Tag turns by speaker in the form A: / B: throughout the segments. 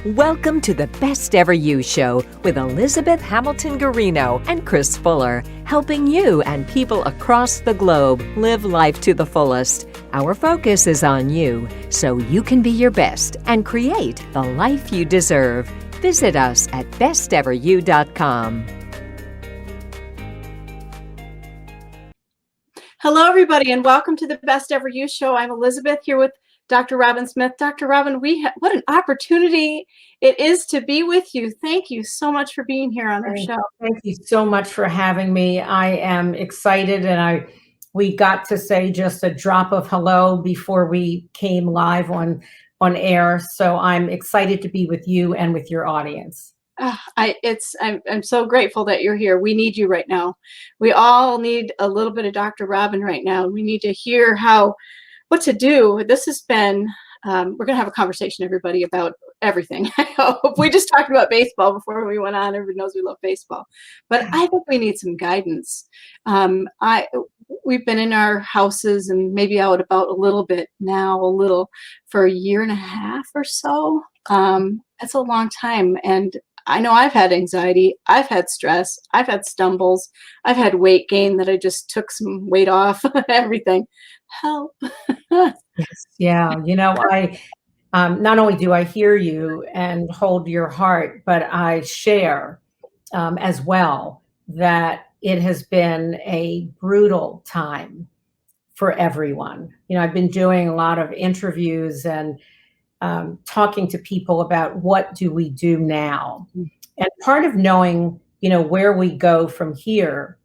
A: Welcome to the Best Ever You Show with Elizabeth Hamilton-Guarino and Chris Fuller, helping you and people across the globe live life to the fullest. Our focus is on you, so you can be your best and create the life you deserve. Visit us at besteveryou.com.
B: Hello, everybody, and welcome to the Best Ever You Show. I'm Elizabeth here with Dr. Robin Smith. Dr. Robin, what an opportunity it is to be with you. Thank you so much for being here on our show.
C: Thank you so much for having me. I am excited, and we got to say just a drop of hello before we came live on air. So I'm excited to be with you and with your audience.
B: I'm so grateful that you're here. We need you right now. We all need a little bit of Dr. Robin right now. We need to hear what to do. This has been, we're going to have a conversation, everybody, about everything. I hope we just talked about baseball before we went on. Everybody knows we love baseball, but I think we need some guidance. We've been in our houses and maybe out about a little for a year and a half or so. That's a long time. And I know I've had anxiety, I've had stress, I've had stumbles, I've had weight gain that I just took some weight off, everything. Help.
C: Yes. Yeah. I not only do I hear you and hold your heart, but I share as well that it has been a brutal time for everyone. I've been doing a lot of interviews and talking to people about what do we do now. And part of knowing, where we go from here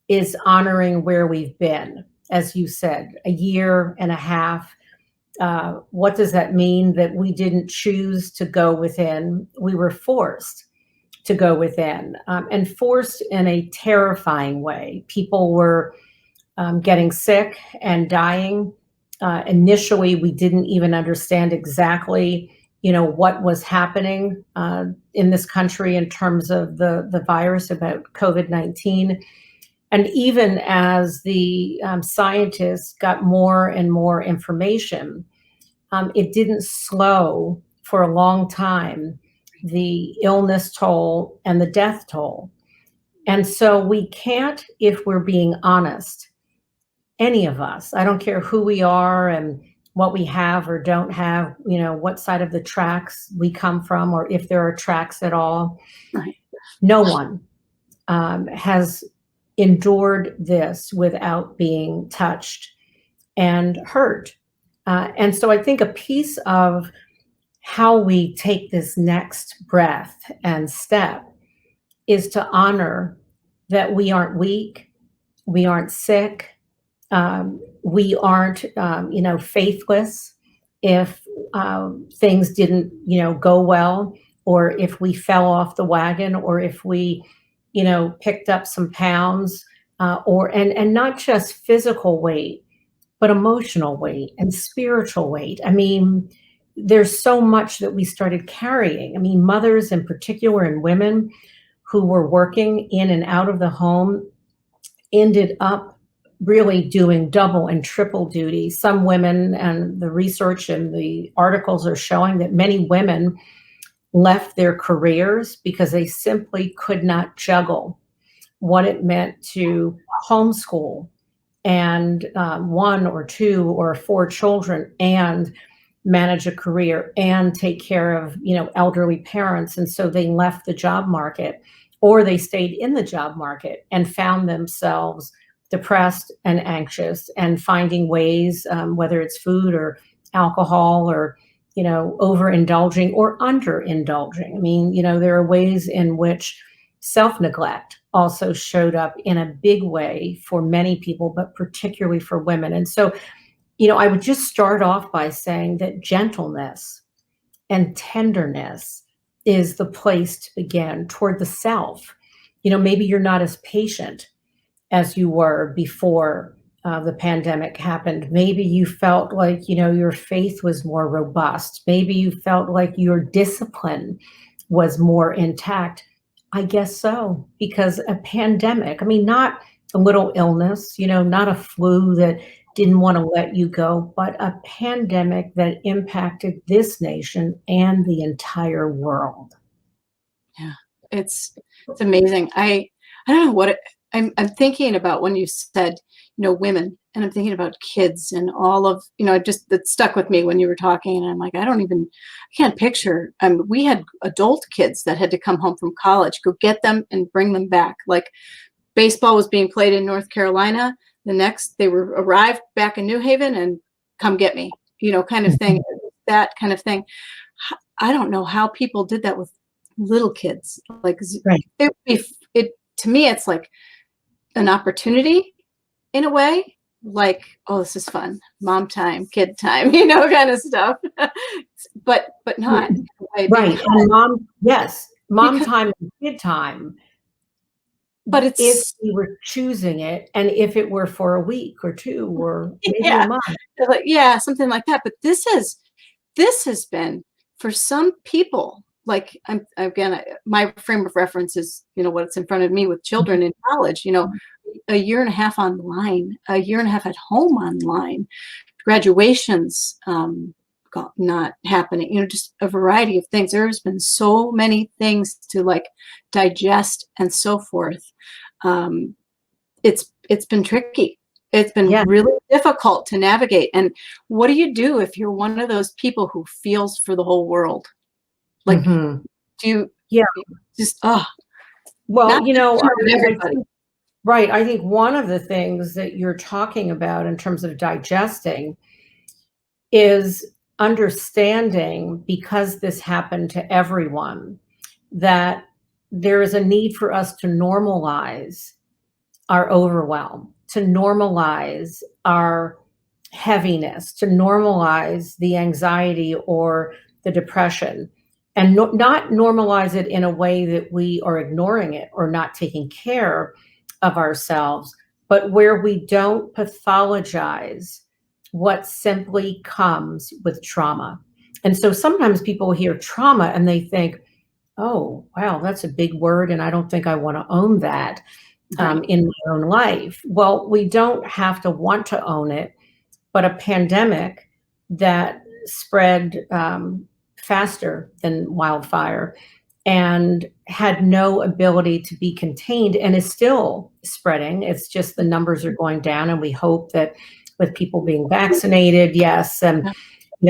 C: is honoring where we've been. As you said, a year and a half. What does that mean? That we didn't choose to go within. We were forced to go within, and forced in a terrifying way. People were getting sick and dying. Initially, we didn't even understand exactly, what was happening in this country in terms of the virus, about COVID-19. And even as the scientists got more and more information, it didn't slow for a long time the illness toll and the death toll. And so we can't, if we're being honest, any of us, I don't care who we are and what we have or don't have, what side of the tracks we come from, or if there are tracks at all.
B: Right.
C: No one has endured this without being touched and hurt. And so I think a piece of how we take this next breath and step is to honor that we aren't weak, we aren't sick, we aren't, faithless if things didn't, go well, or if we fell off the wagon, or if we, picked up some pounds, and not just physical weight, but emotional weight and spiritual weight. I mean, there's so much that we started carrying. I mean, mothers in particular and women who were working in and out of the home ended up really doing double and triple duty. Some women, and the research and the articles are showing that many women left their careers because they simply could not juggle what it meant to homeschool and one or two or four children and manage a career and take care of, elderly parents. And so they left the job market, or they stayed in the job market and found themselves depressed and anxious and finding ways, whether it's food or alcohol or, overindulging or underindulging. I mean, there are ways in which self-neglect also showed up in a big way for many people, but particularly for women. And so, I would just start off by saying that gentleness and tenderness is the place to begin toward the self. Maybe you're not as patient as you were before the pandemic happened. Maybe you felt like, your faith was more robust. Maybe you felt like your discipline was more intact. I guess so, because a pandemic, I mean, not a little illness, not a flu that didn't want to let you go, but a pandemic that impacted this nation and the entire world.
B: Yeah, it's amazing. I don't know what I'm thinking about when you said, women, and I'm thinking about kids and all of, that stuck with me when you were talking, and I'm like, I can't picture. We had adult kids that had to come home from college, go get them and bring them back. Like baseball was being played in North Carolina. The next they arrived back in New Haven and come get me, kind of thing, that kind of thing. I don't know how people did that with little kids. Like
C: Right.
B: to me, it's like an opportunity in a way, like, oh, this is fun, mom time, kid time, kind of stuff. but not
C: right. And mom
B: because,
C: time and kid time.
B: but
C: If
B: it's
C: we were choosing it, and if it were for a week or two or maybe a month.
B: like, something like that. But this has been for some people. Like my frame of reference is, what's in front of me with children in college, a year and a half online, a year and a half at home online, graduations not happening, just a variety of things. There's been so many things to like digest and so forth. It's been tricky. It's been really difficult to navigate. And what do you do if you're one of those people who feels for the whole world? Like, do you just,
C: well,
B: everybody.
C: Right. I think one of the things that you're talking about in terms of digesting is understanding, because this happened to everyone, that there is a need for us to normalize our overwhelm, to normalize our heaviness, to normalize the anxiety or the depression, and not normalize it in a way that we are ignoring it or not taking care of ourselves, but where we don't pathologize what simply comes with trauma. And so sometimes people hear trauma and they think, oh, wow, that's a big word, and I don't think I want to own that in my own life. Well, we don't have to want to own it, but a pandemic that spread faster than wildfire and had no ability to be contained and is still spreading. It's just the numbers are going down, and we hope that with people being vaccinated, yes, and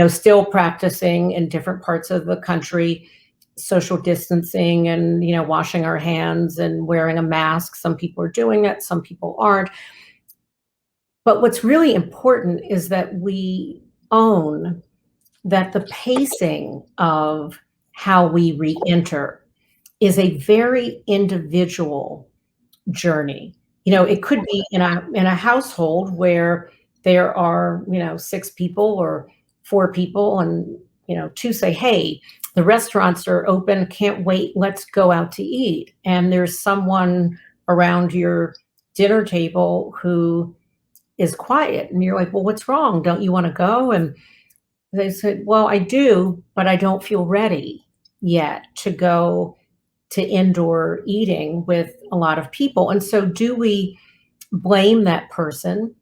C: still practicing in different parts of the country social distancing and washing our hands and wearing a mask. Some people are doing it, some people aren't. But what's really important is that we own that the pacing of how we re-enter is a very individual journey. It could be in a household where there are 6 people or 4 people, and two say, hey, the restaurants are open, can't wait, let's go out to eat. And there's someone around your dinner table who is quiet, and you're like, well, what's wrong? Don't you want to go? And they said, well, I do, but I don't feel ready yet to go to indoor eating with a lot of people. And so do we blame that person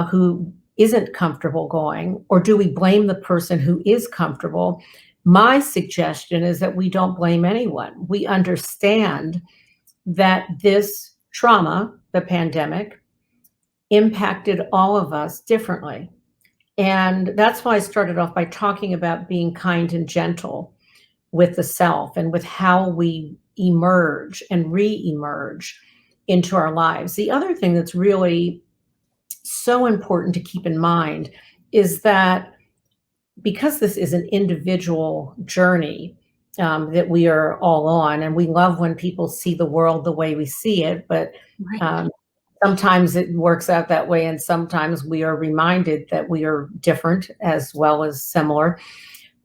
C: who isn't comfortable going, or do we blame the person who is comfortable? My suggestion is that we don't blame anyone. We understand that this trauma, the pandemic, impacted all of us differently. And that's why I started off by talking about being kind and gentle with the self and with how we emerge and re-emerge into our lives. The other thing that's really so important to keep in mind is that because this is an individual journey that we are all on, and we love when people see the world the way we see it, but sometimes it works out that way, and sometimes we are reminded that we are different as well as similar.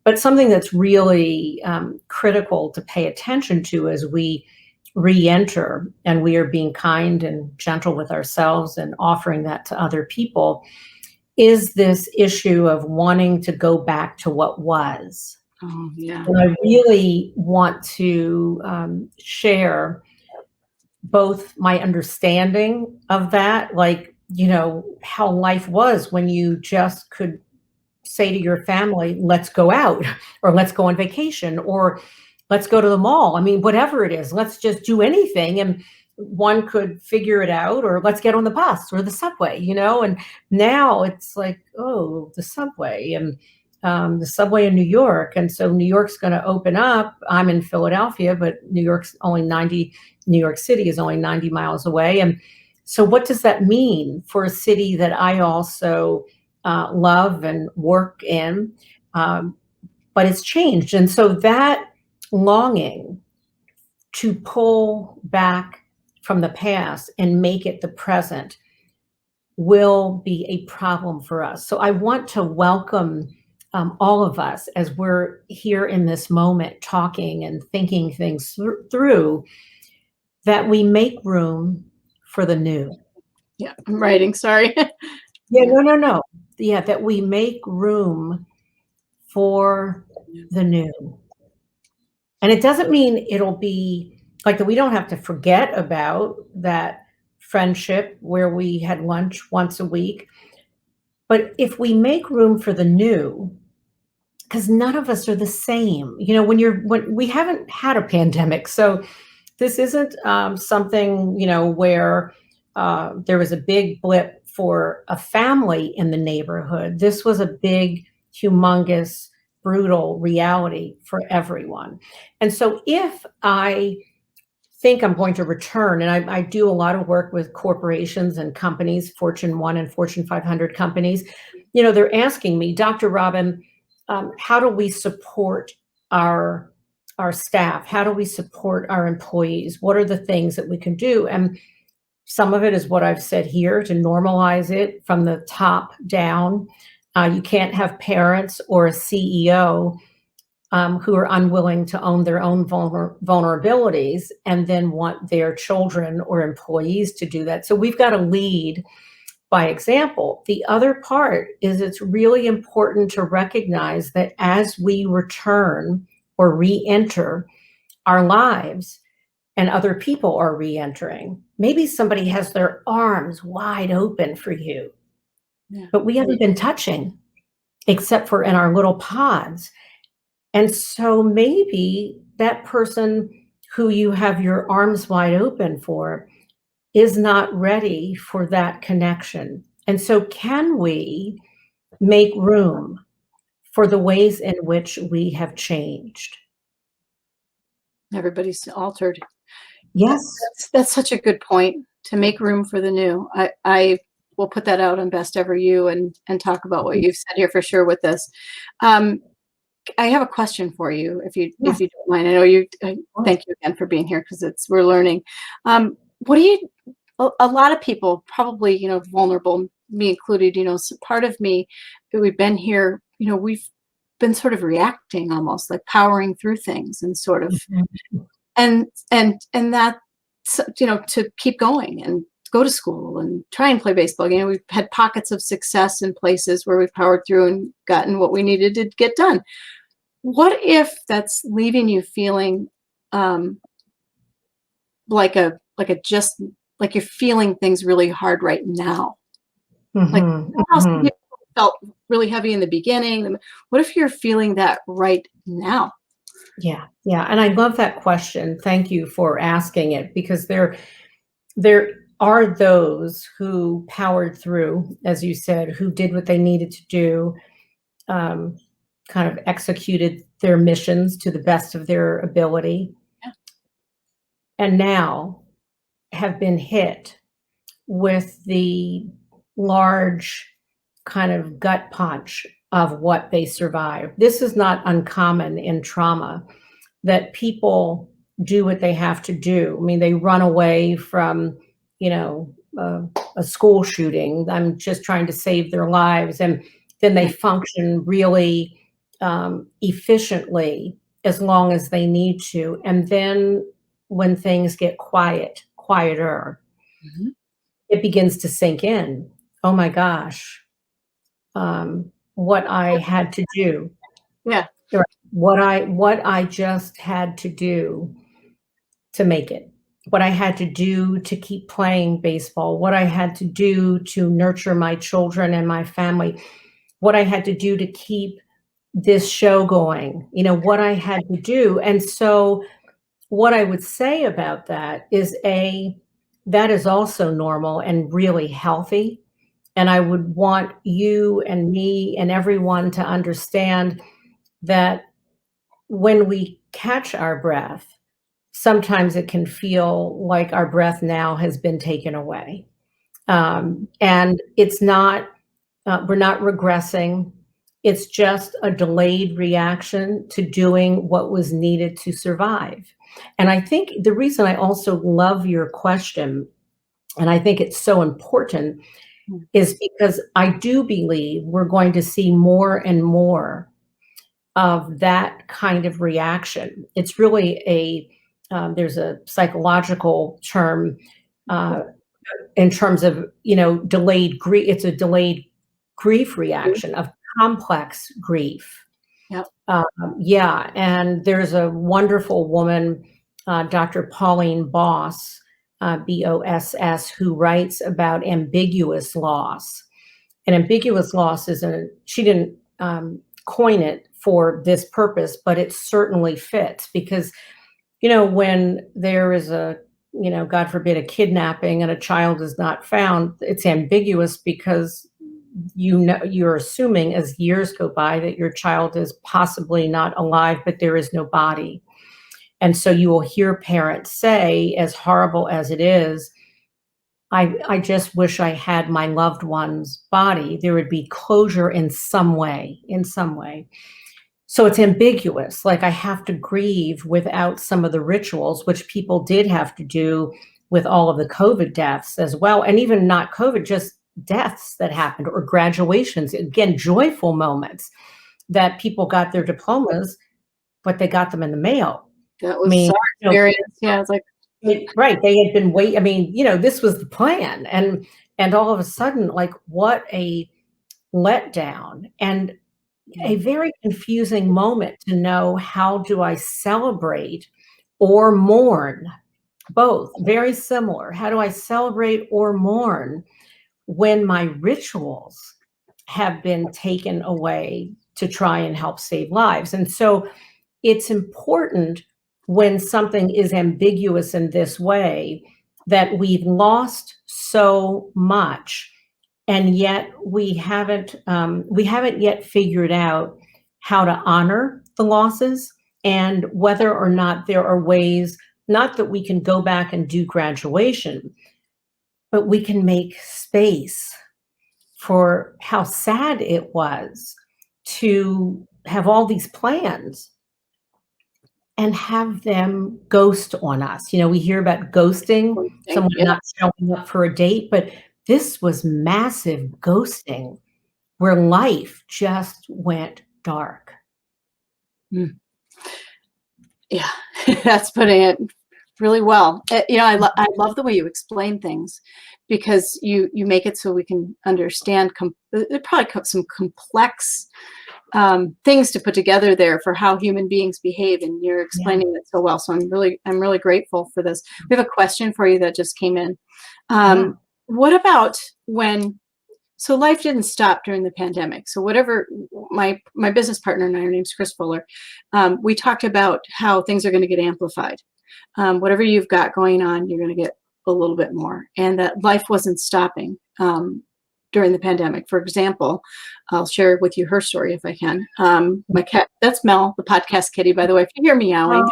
C: But something that's really critical to pay attention to as we re-enter and we are being kind and gentle with ourselves and offering that to other people is this issue of wanting to go back to what was.
B: Oh, yeah.
C: And I really want to share both my understanding of that, like how life was when you just could say to your family, let's go out, or let's go on vacation, or let's go to the mall. I mean, whatever it is, let's just do anything. And one could figure it out, or let's get on the bus or the subway, and now it's like, oh, the subway, and the subway in New York. And so New York's going to open up. I'm in Philadelphia, but New York City is only 90 miles away. And so what does that mean for a city that I also love and work in? But it's changed. And so that longing to pull back from the past and make it the present will be a problem for us. So I want to welcome all of us as we're here in this moment talking and thinking things through, that we make room for the new.
B: Yeah, I'm writing, sorry.
C: Yeah, no. Yeah, that we make room for the new. And it doesn't mean it'll be like that we don't have to forget about that friendship where we had lunch once a week. But if we make room for the new, because none of us are the same, when we haven't had a pandemic. So this isn't something, where there was a big blip for a family in the neighborhood. This was a big, humongous, brutal reality for everyone. And so if I think I'm going to return, and I do a lot of work with corporations and companies, Fortune 1 and Fortune 500 companies, they're asking me, Dr. Robin, how do we support our staff? How do we support our employees? What are the things that we can do? And some of it is what I've said here, to normalize it from the top down. You can't have parents or a CEO who are unwilling to own their own vulnerabilities and then want their children or employees to do that. So we've got to lead by example. The other part is it's really important to recognize that as we return or re-enter our lives, and other people are re-entering, maybe somebody has their arms wide open for you, but we haven't been touching except for in our little pods. And so maybe that person who you have your arms wide open for is not ready for that connection. And so can we make room for the ways in which we have changed?
B: Everybody's altered.
C: Yes.
B: That's such a good point, to make room for the new. I will put that out on Best Ever You and talk about what you've said here for sure with this. I have a question for you, if you don't mind. I know you. Thank you again for being here, because we're learning. What do you? A lot of people, probably vulnerable, me included. Part of me, we've been here. We've been sort of reacting, almost like powering through things, and sort of, and that, to keep going and go to school and try and play baseball. We've had pockets of success in places where we've powered through and gotten what we needed to get done. What if that's leaving you feeling like you're feeling things really hard right now? Like some people felt really heavy in the beginning. What if you're feeling that right now?
C: Yeah. And I love that question. Thank you for asking it, because there are those who powered through, as you said, who did what they needed to do, kind of executed their missions to the best of their ability, and now have been hit with the large kind of gut punch of what they survived. This is not uncommon in trauma, that people do what they have to do. I mean, they run away from, a school shooting. I'm just trying to save their lives. And then they function really efficiently as long as they need to. And then when things get quieter, it begins to sink in. Oh my gosh, what I had to do.
B: Yeah.
C: What I just had to do to make it. what I had to do to keep playing baseball, what I had to do to nurture my children and my family, what I had to do to keep this show going, what I had to do. And so what I would say about that is that is also normal and really healthy. And I would want you and me and everyone to understand that when we catch our breath, sometimes it can feel like our breath now has been taken away. And it's not, we're not regressing. It's just a delayed reaction to doing what was needed to survive. And I think the reason I also love your question, and I think it's so important, is because I do believe we're going to see more and more of that kind of reaction. It's really there's a psychological term in terms of, delayed grief. It's a delayed grief reaction of complex grief.
B: Yep.
C: Yeah. And there's a wonderful woman, Dr. Pauline Boss, Boss, who writes about ambiguous loss. And ambiguous loss she didn't coin it for this purpose, but it certainly fits because, when there is God forbid, a kidnapping and a child is not found, it's ambiguous because you're assuming as years go by that your child is possibly not alive, but there is no body. And so you will hear parents say, as horrible as it is, I just wish I had my loved one's body. There would be closure in some way. So it's ambiguous. Like I have to grieve without some of the rituals, which people did have to do with all of the COVID deaths as well. And even not COVID, just deaths that happened or graduations. Again, joyful moments that people got their diplomas, but they got them in the mail.
B: That was our experience. Yeah, it's like,
C: right. They had been waiting. I mean, this was the plan. And all of a sudden, like what a letdown and a very confusing moment to know, how do I celebrate or mourn? Both very similar. How do I celebrate or mourn when my rituals have been taken away to try and help save lives? And so it's important when something is ambiguous in this way that we've lost so much, and yet we haven't yet figured out how to honor the losses and whether or not there are ways, not that we can go back and do graduation, but we can make space for how sad it was to have all these plans and have them ghost on us. We hear about ghosting, someone not showing up for a date, but this was massive ghosting where life just went dark.
B: Yeah, that's putting it really well. I love the way you explain things, because you make it so we can understand. There probably some complex things to put together there for how human beings behave, and you're explaining it so well. So I'm really grateful for this. We have a question for you that just came in. What about so life didn't stop during the pandemic. So whatever, my business partner and I, her name's Chris Fuller, we talked about how things are going to get amplified. Whatever you've got going on, you're going to get a little bit more, and that life wasn't stopping during the pandemic. For example, I'll share with you her story if I can. My cat, that's Mel, the podcast kitty, by the way. If you hear meowing,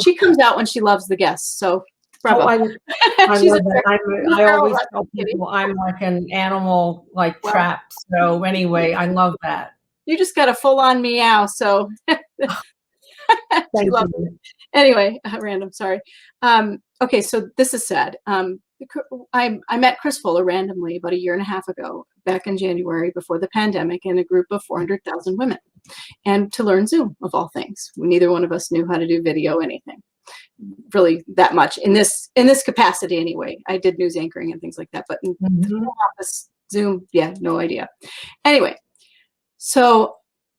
B: she comes out when she loves the guests. So bravo.
C: I love that. I always tell people I'm like an animal, trapped. So anyway, I love that.
B: You just got a full-on meow. So she loves it. Anyway, random. Sorry. Okay, so this is sad. I met Chris Fuller randomly about 1.5 years ago, back in January before the pandemic, in a group of 400,000 women, and to learn Zoom, of all things. Neither one of us knew how to do video, anything really that much in this capacity anyway. I did news anchoring and things like that, but in the office, Zoom, yeah, no idea. Anyway, so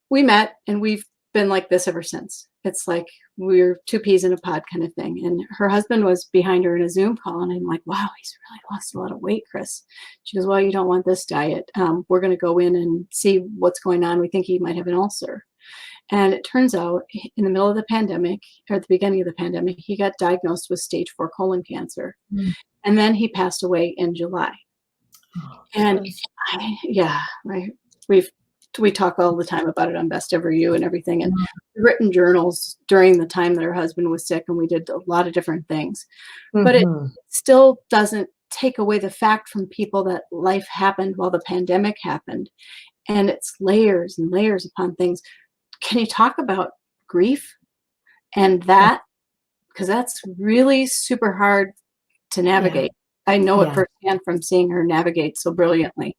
B: we met, and we've been like this ever since. it's like we're two peas in a pod kind of thing. And her husband was behind her in a Zoom call, and I'm like, wow, he's really lost a lot of weight, Chris. She goes, well, you don't want this diet. We're going to go in and see what's going on. We think he might have an ulcer. And it turns out in the middle of the pandemic, or at the beginning of the pandemic, he got diagnosed with stage 4 colon cancer.
C: Mm.
B: And then he passed away in July.
C: Oh,
B: And we talk all the time about it on Best Ever You and everything, and written journals during the time that her husband was sick, and we did a lot of different things. But it still doesn't take away the fact from people that life happened while the pandemic happened, and it's layers and layers upon things. Can you talk about grief and that? Because that's really super hard to navigate. I know it firsthand from seeing her navigate so brilliantly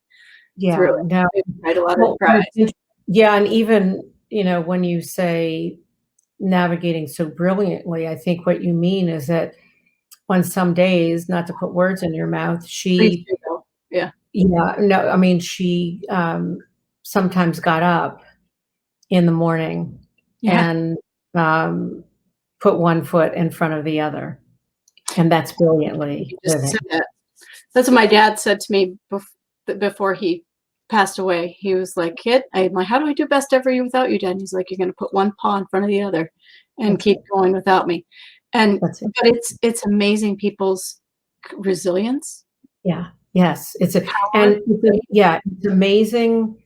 B: through it.
C: No.
B: Right, a lot of pride.
C: Yeah, and even, when you say navigating so brilliantly, I think what you mean is that on some days, not to put words in your mouth,
B: Please
C: she
B: do, though. Yeah.
C: no, I mean, she sometimes got up in the morning and put one foot in front of the other. And that's brilliantly
B: Just
C: living.
B: said that. That's what my dad said to me before he passed away. He was like, kid, I'm like, how do I do Best Ever You without you, Dad? And he's like, you're going to put one paw in front of the other and keep going without me. And but it's amazing people's resilience.
C: Yeah. Yes. It's amazing.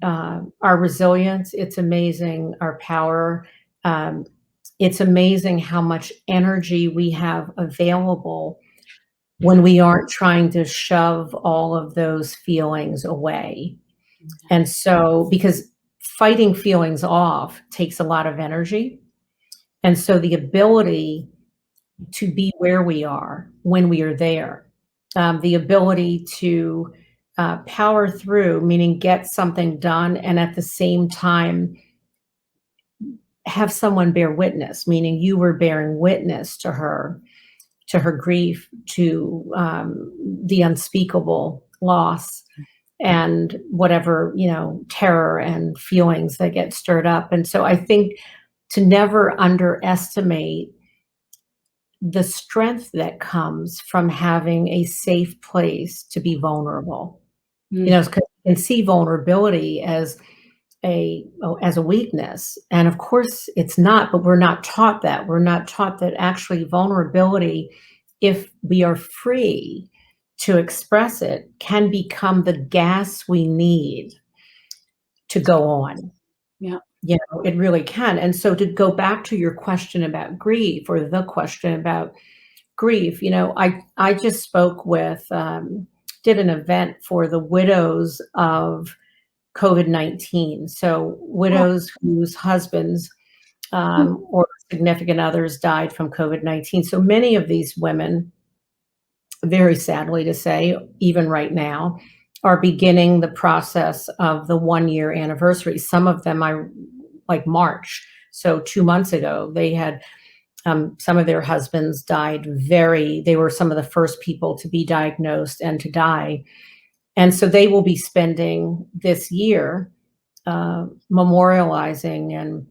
C: Our resilience. It's amazing. Our power. It's amazing how much energy we have available when we aren't trying to shove all of those feelings away. And so, because fighting feelings off takes a lot of energy. And so the ability to be where we are when we are there, the ability to power through, meaning get something done, and at the same time have someone bear witness, meaning you were bearing witness to her grief, to the unspeakable loss, and whatever, terror and feelings that get stirred up. And so I think to never underestimate the strength that comes from having a safe place to be vulnerable. Because you can see vulnerability as a weakness. And of course it's not, but we're not taught that. We're not taught that actually vulnerability, if we are free to express it, can become the gas we need to go on. Yeah. It really can. And so to go back to your question about grief, or the question about grief, I just spoke with, did an event for the widows of COVID-19. So widows whose husbands or significant others died from COVID-19. So many of these women, very sadly to say, even right now, are beginning the process of the 1-year anniversary. Some of them like March. So 2 months ago, they had some of their husbands died they were some of the first people to be diagnosed and to die. And so they will be spending this year memorializing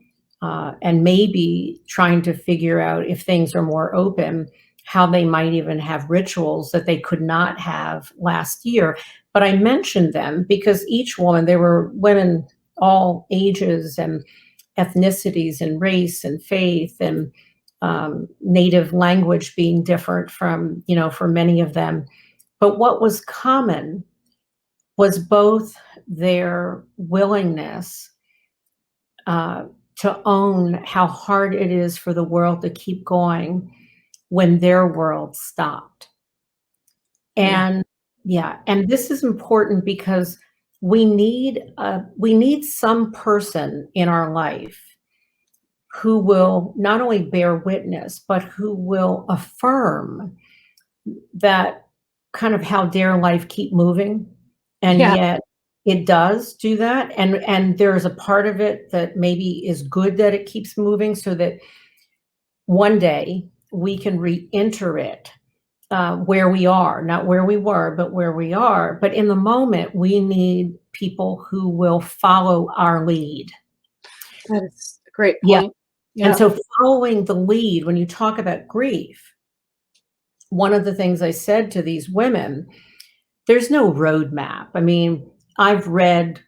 C: and maybe trying to figure out, if things are more open, how they might even have rituals that they could not have last year. But I mentioned them because each woman, there were women all ages and ethnicities and race and faith and native language being different from, for many of them. But what was common was both their willingness to own how hard it is for the world to keep going when their world stopped. And and this is important because we need some person in our life who will not only bear witness, but who will affirm that kind of how dare life keep moving. And yet it does do that. And there's a part of it that maybe is good that it keeps moving, so that one day we can re-enter it where we are, not where we were, but where we are. But in the moment, we need people who will follow our lead.
B: That is a great point.
C: And
B: Yeah.
C: so following the lead, when you talk about grief, one of the things I said to these women, there's no roadmap. I mean, I've read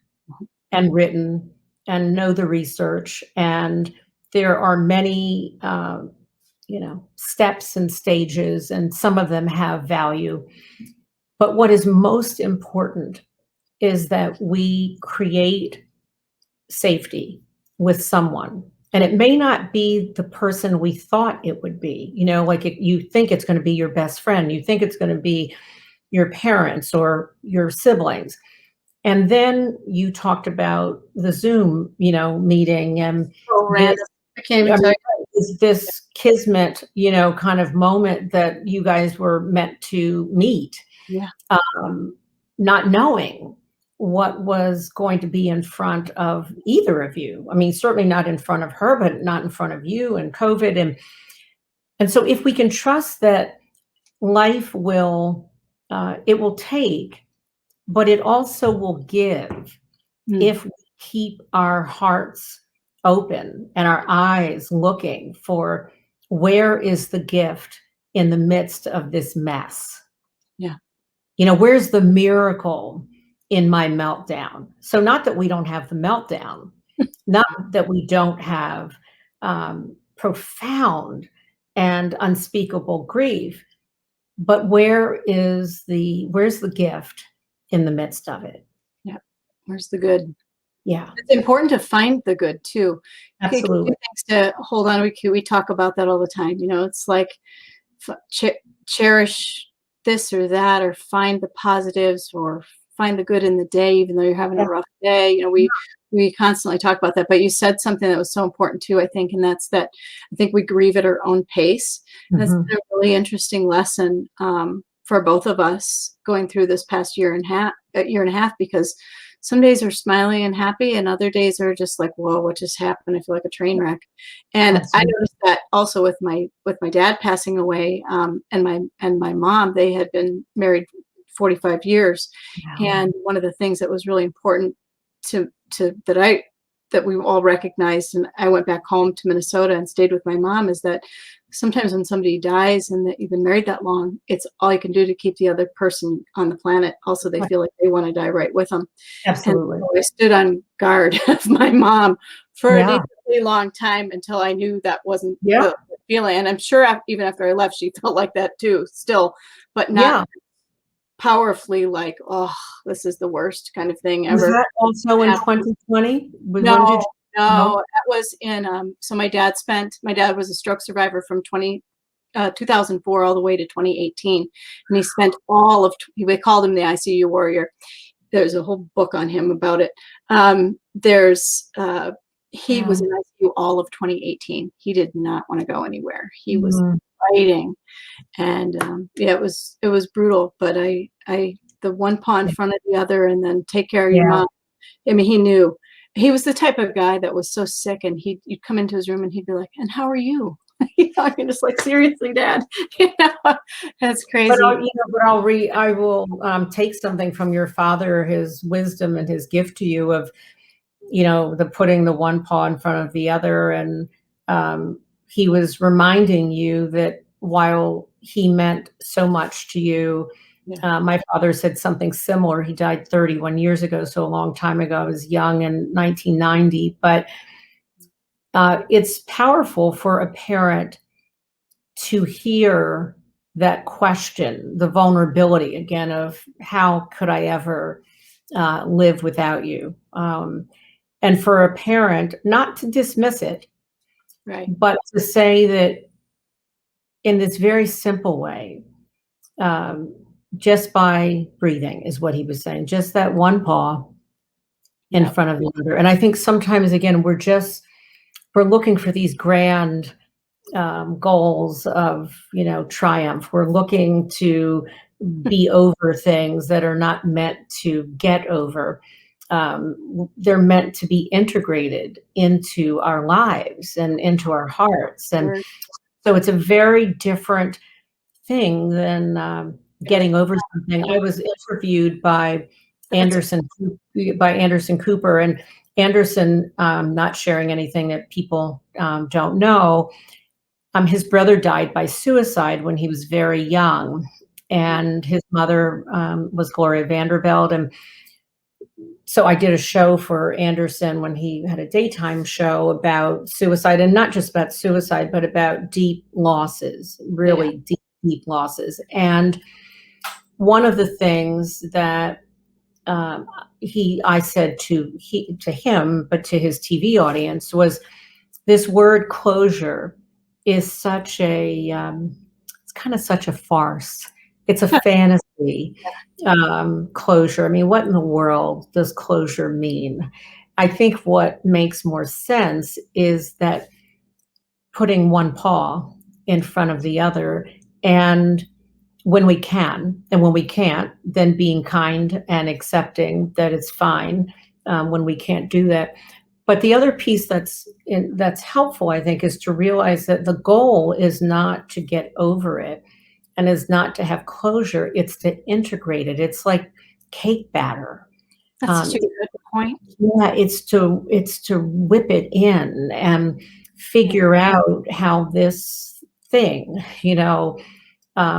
C: and written and know the research, and there are many, steps and stages, and some of them have value. But what is most important is that we create safety with someone. And it may not be the person we thought it would be. Like you think it's going to be your best friend, you think it's going to be your parents or your siblings. And then you talked about the Zoom, meeting, and
B: So
C: this,
B: random. I can't
C: I
B: even tell
C: mean,
B: you.
C: this kismet, kind of moment that you guys were meant to meet,
B: Yeah.
C: not knowing what was going to be in front of either of you. I mean, certainly not in front of her, but not in front of you, and COVID. And so if we can trust that life it will take, but it also will give,
B: Mm.
C: if we keep our hearts open and our eyes looking for where is the gift in the midst of this mess.
B: Yeah.
C: Where's the miracle in my meltdown? So not that we don't have the meltdown, not that we don't have profound and unspeakable grief, but where's the gift in the midst of it?
B: Yeah. Where's the good?
C: Yeah,
B: It's important to find the good too. Can do
C: absolutely.
B: things to hold on. We talk about that all the time. It's like cherish this or that, or find the positives, or find the good in the day, even though you're having
C: Yeah.
B: a rough day. We constantly talk about that. But you said something that was so important too, I think, and that's that I think we grieve at our own pace. That's
C: Mhm.
B: been a really interesting lesson for both of us going through this past year and a half, because some days are smiling and happy, and other days are just like, whoa, what just happened? I feel like a train wreck. And I
C: Absolutely.
B: noticed that also with my dad passing away, and my mom. They had been married 45 years,
C: Wow.
B: and one of the things that was really important to that we all recognized, and I went back home to Minnesota and stayed with my mom, is that sometimes when somebody dies and that you've been married that long, it's all you can do to keep the other person on the planet. Also, they
C: Right.
B: feel like they want to die right with them. And
C: Absolutely.
B: so I stood on guard of my mom for a
C: Yeah.
B: decently long time until I knew that wasn't
C: Yeah.
B: the feeling. And I'm sure even after I left, she felt like that too, still, but not
C: Yeah.
B: powerfully like, oh, this is the worst kind of thing
C: Was
B: ever.
C: that also in
B: Happened.
C: 2020? When did
B: No,
C: you
B: no,
C: no?
B: that was in, so my dad was a stroke survivor from 2004 all the way to 2018. And he spent we called him the ICU warrior. There's a whole book on him about it. He was
C: Wow.
B: in ICU all of 2018. He did not want to go anywhere. He was
C: Mm,
B: fighting. And yeah, it was brutal, but the one paw in
C: yeah.
B: front of the other, and then take care of your
C: Yeah.
B: mom. I mean, he knew. He was the type of guy that was so sick, and you'd come into his room and he'd be like, "And how are you?" You're just like, "Seriously, Dad?" That's
C: But
B: crazy.
C: I will take something from your father, his wisdom and his gift to you of, the putting the one paw in front of the other. And um, he was reminding you that while he meant so much to you,
B: Yeah.
C: my father said something similar. He died 31 years ago, so a long time ago. I was young in 1990. But it's powerful for a parent to hear that question, the vulnerability again of how could I ever live without you? And for a parent, not to dismiss it,
B: Right.
C: but to say that in this very simple way, um, just by breathing is what he was saying, just that one paw in
B: Yep.
C: front of the other. And I think sometimes, again, we're looking for these grand goals of, triumph. We're looking to be over things that are not meant to get over. They're meant to be integrated into our lives and into our hearts. And
B: Word.
C: so it's a very different thing than getting over something. I was interviewed by
B: That's
C: Anderson Cooper, and Anderson, not sharing anything that people don't know, his brother died by suicide when he was very young, and his mother was Gloria Vanderbilt. And so I did a show for Anderson when he had a daytime show about suicide, and not just about suicide, but about deep losses, really deep, deep losses. And one of the things that I said to him, but to his TV audience, was this word closure is such a, it's kind of such a farce. It's a fantasy, closure. I mean, what in the world does closure mean? I think what makes more sense is that putting one paw in front of the other, and when we can, and when we can't, then being kind and accepting that it's fine when we can't do that. But the other piece that's helpful, I think, is to realize that the goal is not to get over it and is not to have closure. It's to integrate it. It's like cake batter.
B: That's such a good point.
C: Yeah, it's to whip it in and figure out how this thing,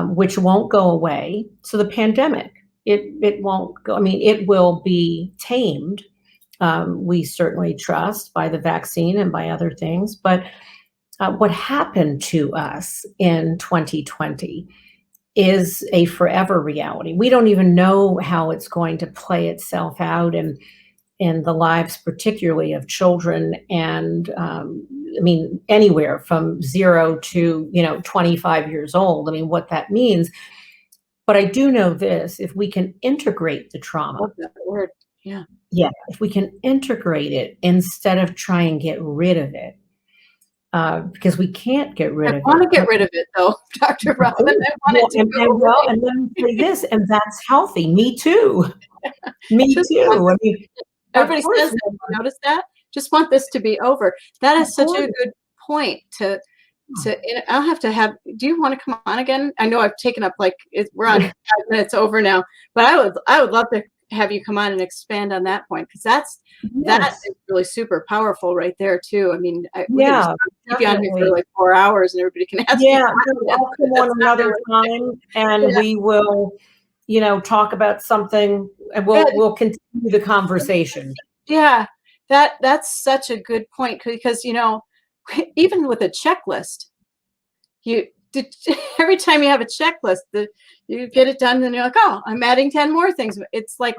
C: which won't go away. So the pandemic, it won't go. I mean, it will be tamed. We certainly trust by the vaccine and by other things. But what happened to us in 2020 is a forever reality. We don't even know how it's going to play itself out in the lives, particularly of children, and I mean, anywhere from 0 to 25 years old. I mean, what that means. But I do know this: if we can integrate the trauma,
B: Love that word. Yeah.
C: yeah, if we can integrate it instead of try and get rid of it, because we can't get rid of it.
B: I want to get rid of it, though, Dr. Robin. I want it to go away.
C: And let me say this, and that's healthy. Me too. Me
B: Just
C: too. I mean,
B: everybody
C: of course
B: says that. You notice that? Just want this to be over. That is such a good point to I'll have to have. Do you want to come on again? I know I've taken up we're on 5 minutes over now, but I would love to have you come on and expand on that point, because that is really super powerful right there too. I mean, we can keep you on here for like 4 hours and everybody can ask.
C: Yeah, I'll come on another time, and we will, talk about something, and we'll continue the conversation.
B: Yeah, that's such a good point, because even with a checklist, every time you have a checklist, you get it done, and you're like, oh, I'm adding 10 more things. It's like,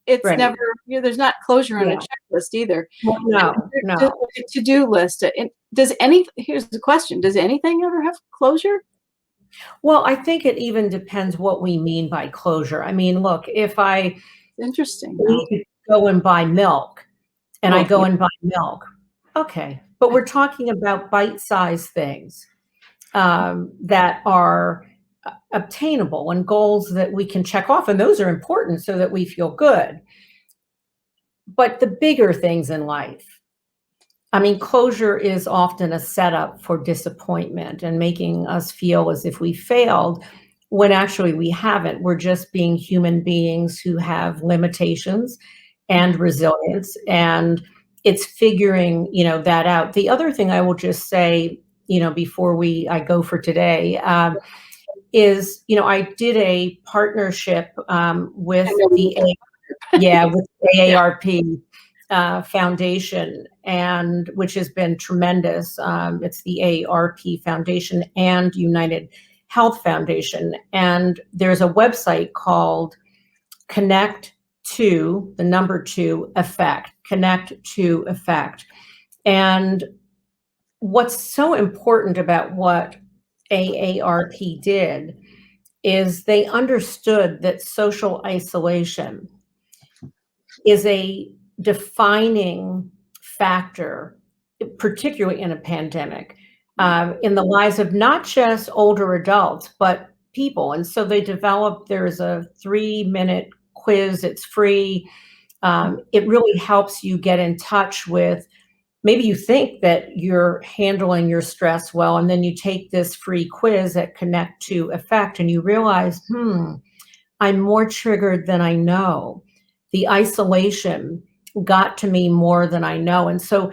B: it's never, there's not closure on a checklist either.
C: Well, no.
B: A to-do list. Here's the question: does anything ever have closure?
C: Well, I think it even depends what we mean by closure. I mean, look, if I
B: Interesting.
C: need to go and buy milk, and I go and buy milk, okay. But we're talking about bite-sized things that are obtainable, and goals that we can check off, and those are important so that we feel good. But the bigger things in life, I mean, closure is often a setup for disappointment and making us feel as if we failed, when actually we haven't. We're just being human beings who have limitations and resilience, and it's figuring that out. The other thing I will just say, before I go for today, is I did a partnership with the AARP Foundation, and which has been tremendous. It's the AARP Foundation and United Health Foundation, and there's a website called Connect to the number 2 Effect. Connect to Effect. And what's so important about what AARP did is they understood that social isolation is a defining factor, particularly in a pandemic, in the lives of not just older adults, but people. And so they developed, there's a 3-minute quiz, it's free. It really helps you get in touch with, maybe you think that you're handling your stress well, and then you take this free quiz at Connect to Effect, and you realize, I'm more triggered than I know. The isolation got to me more than I know. And so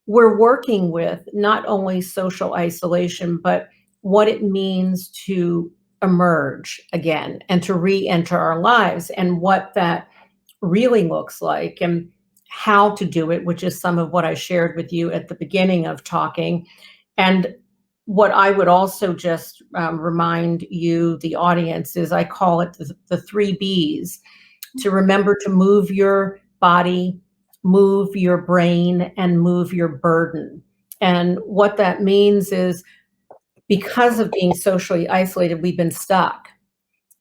C: we're working with not only social isolation, but what it means to emerge again and to re-enter our lives, and what that really looks like, and how to do it, which is some of what I shared with you at the beginning of talking. And what I would also just remind you, the audience, is I call it the 3 Bs: to remember to move your body, move your brain, and move your burden. And what that means is, because of being socially isolated, we've been stuck,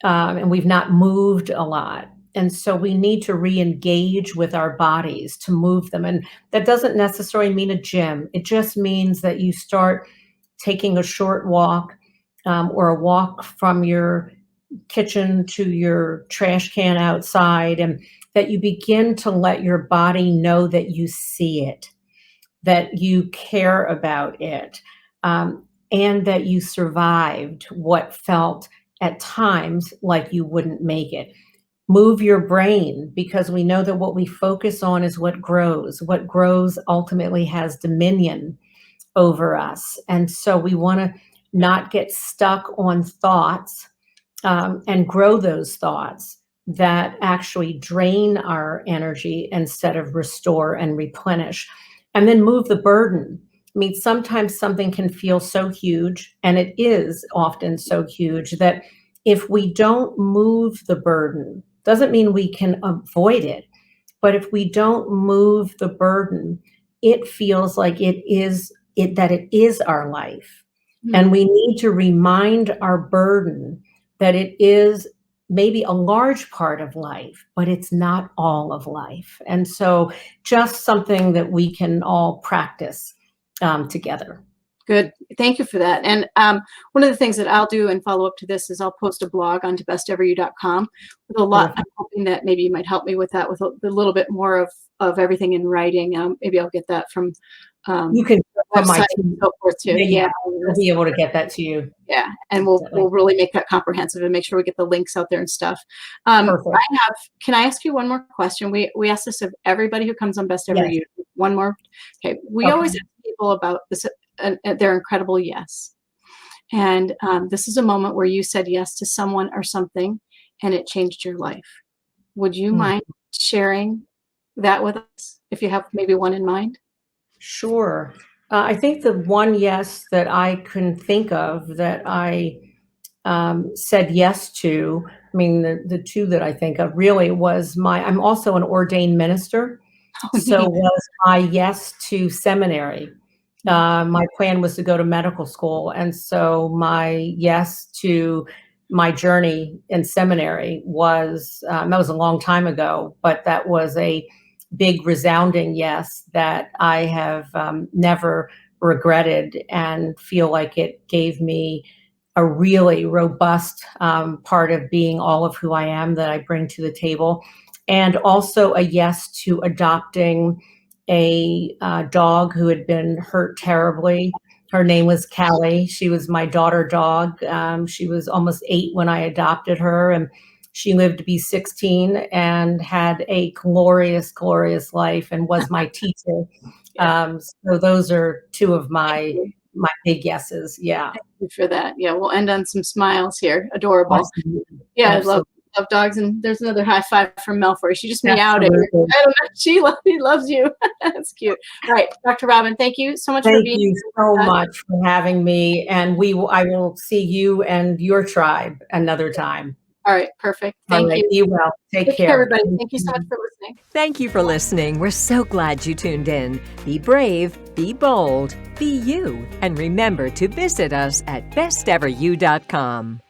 C: and we've not moved a lot. And so we need to re-engage with our bodies to move them. And that doesn't necessarily mean a gym. It just means that you start taking a short walk, or a walk from your kitchen to your trash can outside, and that you begin to let your body know that you see it, that you care about it, and that you survived what felt at times like you wouldn't make it. Move your brain, because we know that what we focus on is what grows. What grows ultimately has dominion over us. And so we want to not get stuck on thoughts, and grow those thoughts that actually drain our energy instead of restore and replenish. And then move the burden. I mean, sometimes something can feel so huge, and it is often so huge, that if we don't move the burden, doesn't mean we can avoid it, but if we don't move the burden, it feels like it is our life. And we need to remind our burden that it is maybe a large part of life, but it's not all of life. And so just something that we can all practice together.
B: Good. Thank you for that. And one of the things that I'll do and follow up to this is I'll post a blog onto besteveryou.com with a lot. I'm hoping that maybe you might help me with that, with a little bit more of everything in writing. Maybe I'll get that from
C: you can from my
B: website
C: team.
B: and so forth too. Yeah.
C: We'll be able to get that to you.
B: Yeah. And we'll really make that comprehensive and make sure we get the links out there and stuff.
C: Perfect.
B: Can I ask you one more question? We ask this of everybody who comes on Best Ever
C: Yes.
B: You. One more. Okay. We always ask people about this, their incredible yes. And this is a moment where you said yes to someone or something and it changed your life. Would you mind sharing that with us, if you have maybe one in mind?
C: Sure. I think the one yes that I can think of that I said yes to, I mean, the two that I think of really was I'm also an ordained minister. So was my yes to seminary. My plan was to go to medical school. And so my yes to my journey in seminary was, that was a long time ago, but that was a big resounding yes that I have never regretted, and feel like it gave me a really robust part of being all of who I am that I bring to the table. And also a yes to adopting a dog who had been hurt terribly. Her name was Callie. She was my daughter dog. She was almost 8 when I adopted her, and she lived to be 16 and had a glorious, glorious life, and was my teacher. So those are two of my big yeses. Yeah.
B: Thank you for that. Yeah, we'll end on some smiles here. Adorable.
C: Awesome.
B: Yeah,
C: Absolutely.
B: I love dogs. And there's another high five from Mel for you. She just meowed at you.
C: Absolutely.
B: I don't know. She loves you. That's cute. All right, Dr. Robin, thank you so much for
C: Thank
B: being
C: you
B: here
C: so
B: with us.
C: much for having me. And I will see you and your tribe another time.
B: All right, perfect.
C: All
B: Thank
C: right,
B: you.
C: be well. Take
B: Take care,
C: care.
B: everybody. Thank you so much for listening.
A: Thank you for listening. We're so glad you tuned in. Be brave, be bold, be you, and remember to visit us at besteveryou.com.